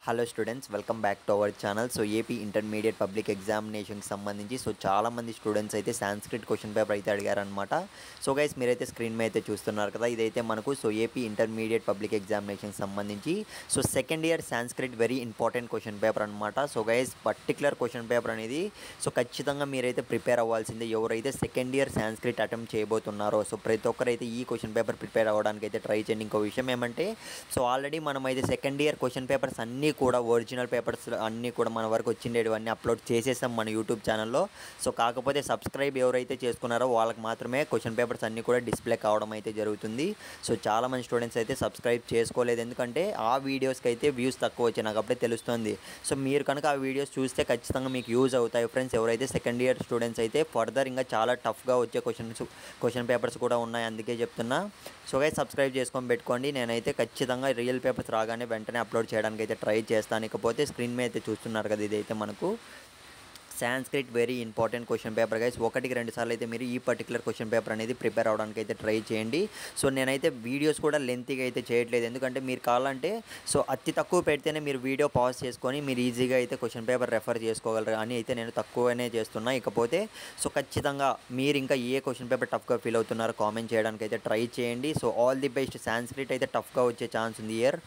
Hello students, welcome back to our channel. So AP intermediate public ఎగ్జామినేషన్కి సంబంధించి చాలామంది students అయితే సాంస్క్రిట్ క్వశ్చన్ పేపర్ అయితే అడిగారనమాట. సో గైస్, మీరైతే స్క్రీన్ మీద అయితే చూస్తున్నారు కదా, ఇదైతే మనకు ఏపీ ఇంటర్మీడియట్ పబ్లిక్ ఎగ్జామినేషన్కి సంబంధించి second year Sanskrit very important question paper అనమాట. So guys, particular question paper అనేది ఖచ్చితంగా మీరైతే ప్రిపేర్ అవ్వాల్సిందే. ఎవరైతే సెకండ్ ఇయర్ సాంస్క్రిట్ అటెంప్ట్ చేయబోతున్నారో ప్రతి ఒక్కరైతే ఈ క్వశ్చన్ పేపర్ ప్రిపేర్ అవ్వడానికి అయితే ట్రై చేయండి. ఇంకో విషయం ఏమంటే ఆల్రెడీ మనం అయితే సెకండ్ ఇయర్ క్వశ్చన్ పేపర్స్ అన్నీ కూడా ఒరిజినల్ పేపర్స్ అన్నీ కూడా మన వరకు వచ్చిండేవన్నీ అప్లోడ్ చేసేసాం మన యూట్యూబ్ ఛానల్లో. కాకపోతే సబ్స్క్రైబ్ ఎవరైతే చేసుకున్నారో వాళ్ళకి మాత్రమే క్వశ్చన్ పేపర్స్ అన్నీ కూడా డిస్ప్లే కావడం అయితే జరుగుతుంది. చాలామంది స్టూడెంట్స్ అయితే సబ్స్క్రైబ్ చేసుకోలేదు, ఎందుకంటే ఆ వీడియోస్కి అయితే వ్యూస్ తక్కువ వచ్చాయి, నాకు అప్పుడే తెలుస్తుంది. మీరు కనుక ఆ వీడియోస్ చూస్తే ఖచ్చితంగా మీకు యూజ్ అవుతాయి ఫ్రెండ్స్. ఎవరైతే సెకండ్ ఇయర్ స్టూడెంట్స్ అయితే ఫర్దర్ ఇంకా చాలా టఫ్గా వచ్చే క్వశ్చన్ పేపర్స్ కూడా ఉన్నాయి, అందుకే చెప్తున్నా. గైస్, సబ్స్క్రైబ్ చేసుకొని పెట్టుకోండి. నేనైతే ఖచ్చితంగా రియల్ పేపర్స్ రాగానే వెంటనే అప్లోడ్ చేయడానికి అయితే ట్రై చేస్తాను. ఇకపోతే స్క్రీన్ మీద అయితే చూస్తున్నారు కదా, ఇదైతే మనకు Sanskrit very important question paper guys. ఒకటికి రెండు సార్లు అయితే మీరు ఈ పర్టికులర్ క్వశ్చన్ పేపర్ అనేది ప్రిపేర్ అవడానికి అయితే ట్రై చేయండి. నేనైతే వీడియోస్ కూడా లెంతీగా అయితే చేయట్లేదు, ఎందుకంటే మీరు కావాలంటే అతి తక్కువ పెడితేనే మీరు వీడియో పాజ్ చేసుకొని మీరు ఈజీగా అయితే క్వశ్చన్ పేపర్ రెఫర్ చేసుకోగలరు అని అయితే నేను తక్కువనే చేస్తున్నా. ఇకపోతే ఖచ్చితంగా మీరు ఇంకా ఏ క్వశ్చన్ పేపర్ టఫ్గా ఫీల్ అవుతున్నారో కామెంట్ చేయడానికి అయితే ట్రై చేయండి. All the best. సాంస్క్రిట్ అయితే టఫ్గా వచ్చే ఛాన్స్ ఉంది ఇయర్.